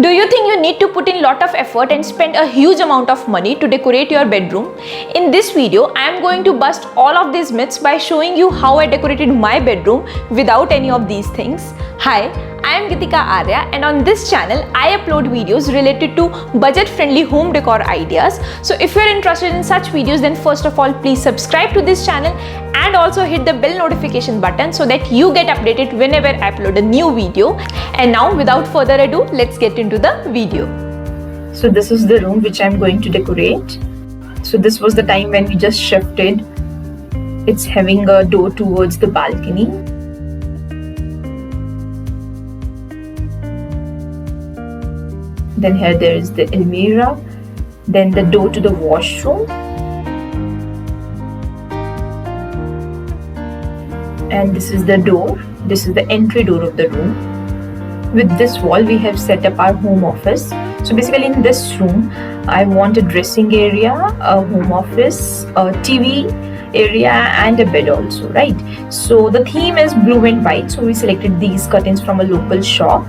Do you think you need to put in lot of effort and spend a huge amount of money to decorate your bedroom? In this video, I am going to bust all of these myths by showing you how I decorated my bedroom without any of these things. Hi, I am Geetika Arya, and on this channel, I upload videos related to budget-friendly home decor ideas. So if you are interested in such videos, then first of all, please subscribe to this channel and also hit the bell notification button so that you get updated whenever I upload a new video. And now, without further ado, let's get into the video. So this is the room which I'm going to decorate. So this was the time when we just shifted. It's having a door towards the balcony. Then here there is the almirah, then the door to the washroom, and this is the door. This is the entry door of the room. With this wall we have set up our home office. So basically in this room I want a dressing area, a home office, a TV area and a bed also, right? So the theme is blue and white, so we selected these curtains from a local shop,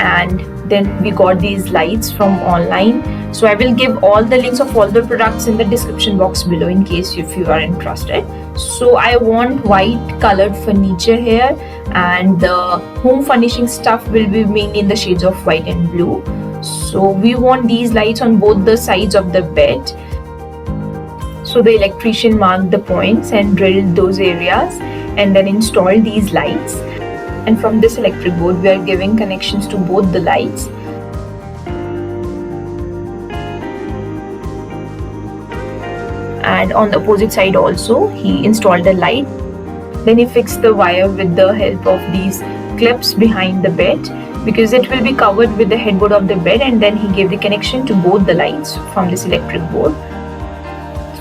and then we got these lights from online. So I will give all the links of all the products in the description box below in case if you are interested. So I want white colored furniture here, and the home furnishing stuff will be mainly in the shades of white and blue. So we want these lights on both the sides of the bed. So the electrician marked the points and drilled those areas and then installed these lights. And from this electric board we are giving connections to both the lights. And on the opposite side also he installed a light. Then he fixed the wire with the help of these clips behind the bed, because it will be covered with the headboard of the bed, and then he gave the connection to both the lights from this electric board.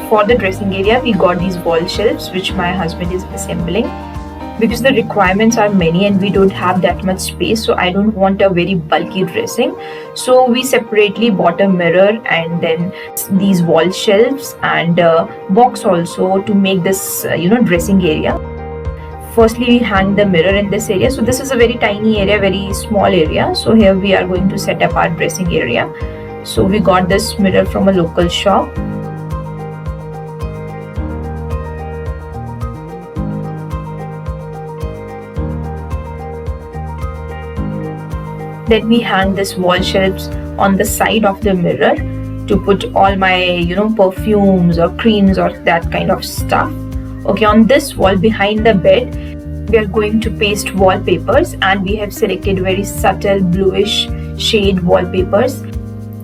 For the dressing area we got these wall shelves which my husband is assembling, because the requirements are many and we don't have that much space, so I don't want a very bulky dressing. So we separately bought a mirror and then these wall shelves and a box also to make this dressing area. Firstly we hang the mirror in this area. So this is a very tiny area, very small area. So here we are going to set up our dressing area. So we got this mirror from a local shop. Then we hang this wall shelves on the side of the mirror to put all my perfumes or creams or that kind of stuff. Okay, on this wall behind the bed we are going to paste wallpapers, and we have selected very subtle bluish shade wallpapers.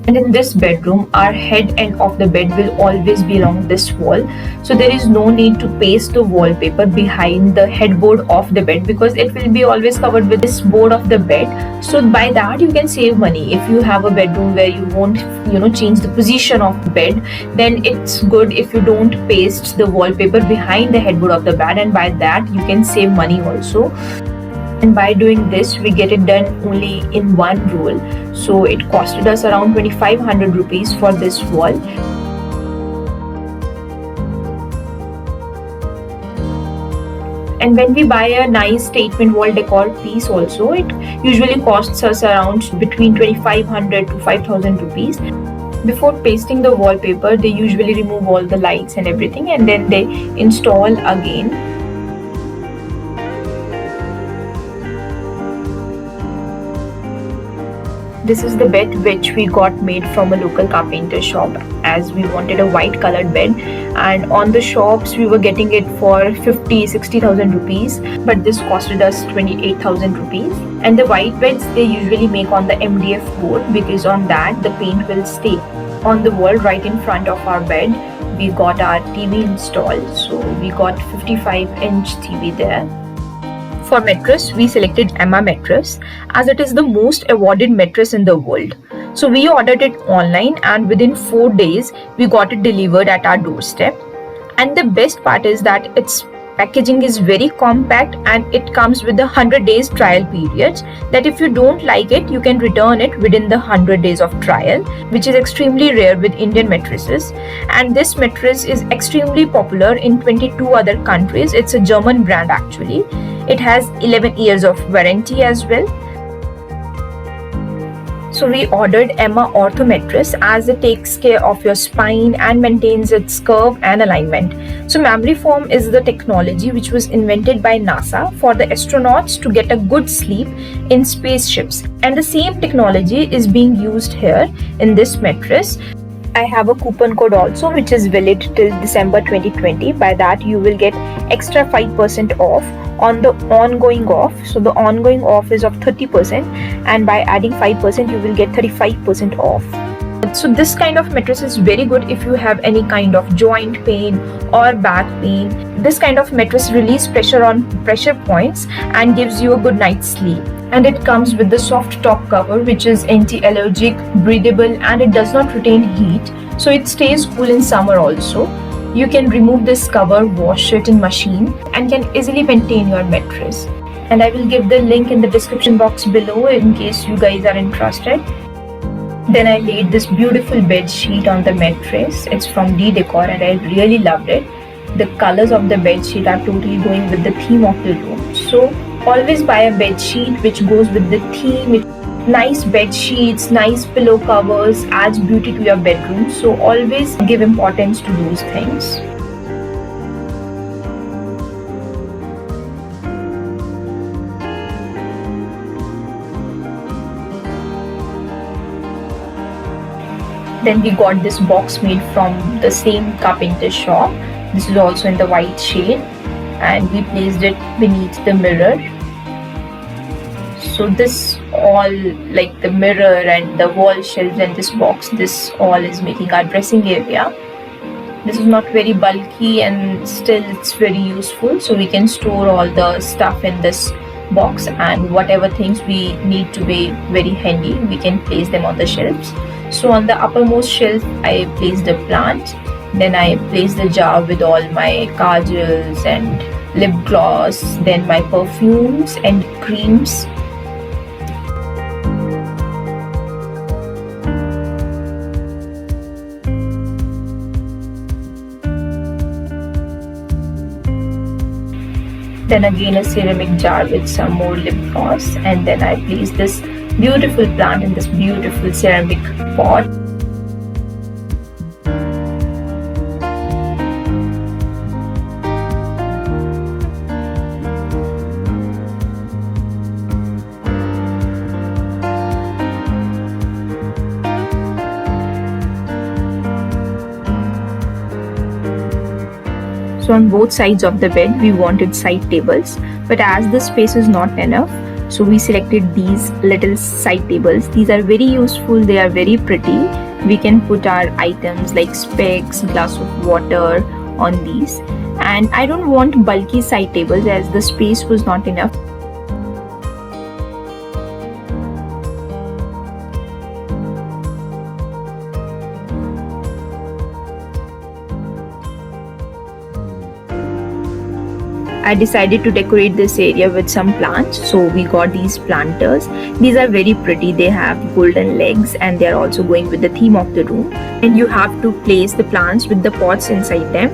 And in this bedroom our head end of the bed will always be along this wall, so there is no need to paste the wallpaper behind the headboard of the bed, because it will be always covered with this board of the bed. So by that you can save money. If you have a bedroom where you won't change the position of the bed, then it's good if you don't paste the wallpaper behind the headboard of the bed, and by that you can save money also. And by doing this we get it done only in one roll. So it costed us around 2500 rupees for this wall. And when we buy a nice statement wall decor piece also, it usually costs us around between 2500 to 5000 rupees. Before pasting the wallpaper they usually remove all the lights and everything, and then they install again. This is the bed which we got made from a local carpenter shop, as we wanted a white colored bed, and on the shops we were getting it for 50-60,000 rupees, but this costed us 28,000 rupees. And the white beds they usually make on the MDF board, because on that the paint will stay. On the wall right in front of our bed we got our TV installed, so we got 55-inch TV there. For mattress, we selected Emma mattress, as it is the most awarded mattress in the world. So we ordered it online, and within 4 days we got it delivered at our doorstep. And the best part is that its packaging is very compact, and it comes with a 100 days trial period, that if you don't like it you can return it within the 100 days of trial, which is extremely rare with Indian mattresses. And this mattress is extremely popular in 22 other countries. It's a German brand actually. It has 11 years of warranty as well. So we ordered Emma Ortho mattress as it takes care of your spine and maintains its curve and alignment. So memory foam is the technology which was invented by NASA for the astronauts to get a good sleep in spaceships, and the same technology is being used here in this mattress. I have a coupon code also which is valid till December 2020. By that you will get extra 5% off on the ongoing off. So the ongoing off is of 30%, and by adding 5% you will get 35% off. So this kind of mattress is very good if you have any kind of joint pain or back pain. This kind of mattress releases pressure on pressure points and gives you a good night's sleep. And it comes with the soft top cover which is anti-allergic, breathable, and it does not retain heat, so it stays cool in summer also. You can remove this cover, wash it in machine, and can easily maintain your mattress. And I will give the link in the description box below in case you guys are interested. Then I laid this beautiful bed sheet on the mattress. It's from Decor and I really loved it. The colors of the bed sheet are totally going with the theme of the room. So always buy a bed sheet which goes with the theme. Nice bed sheets, nice pillow covers adds beauty to your bedroom. So always give importance to those things. Then we got this box made from the same carpenter shop. This is also in the white shade, and we placed it beneath the mirror. So this all, like the mirror and the wall shelves and this box, this all is making our dressing area. This is not very bulky and still it's very useful, so we can store all the stuff in this box, and whatever things we need to be very handy, we can place them on the shelves. So on the uppermost shelf I placed a plant. Then I placed the jar with all my kajals and lip gloss, then my perfumes and creams. Then again a ceramic jar with some more lip gloss, and then I placed this beautiful plant in this beautiful ceramic pot. So on both sides of the bed we wanted side tables, but as the space is not enough, so we selected these little side tables. These are very useful, they are very pretty. We can put our items like specs, glass of water on these. And I don't want bulky side tables as the space was not enough. I decided to decorate this area with some plants, so we got these planters. These are very pretty, they have golden legs and they are also going with the theme of the room. And you have to place the plants with the pots inside them,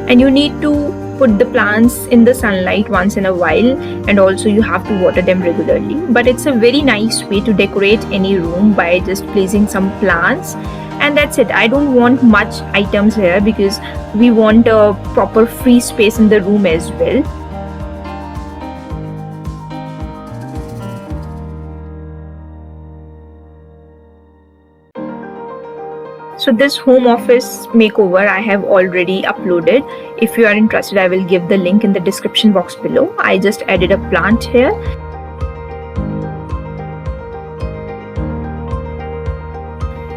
and you need to put the plants in the sunlight once in a while, and also you have to water them regularly. But it's a very nice way to decorate any room by just placing some plants. And that's it. I don't want much items here because we want a proper free space in the room as well. So this home office makeover I have already uploaded. If you are interested, I will give the link in the description box below. I just added a plant here.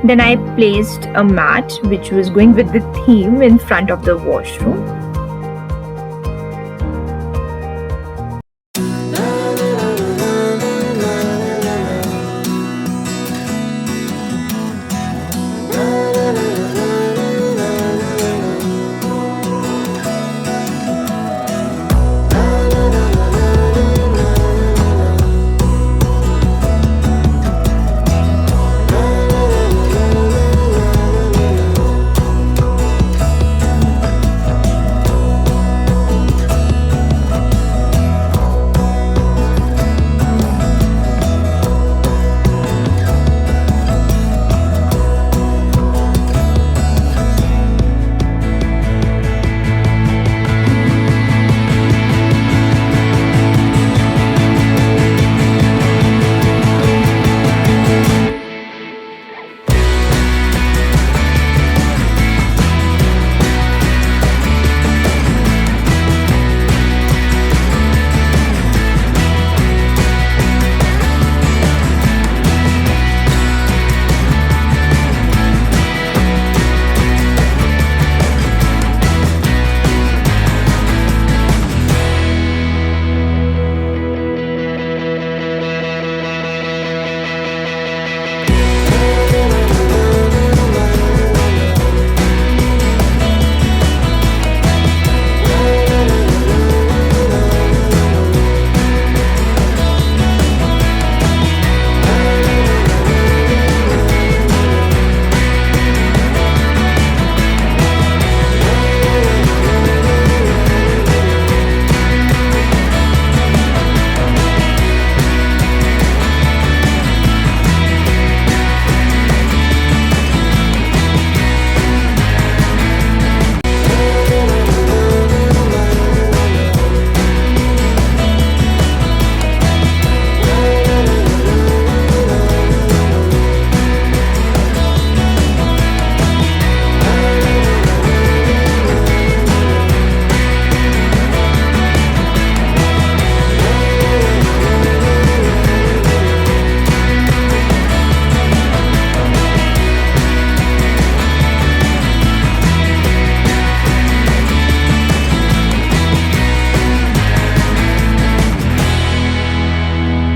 Then I placed a mat which was going with the theme in front of the washroom.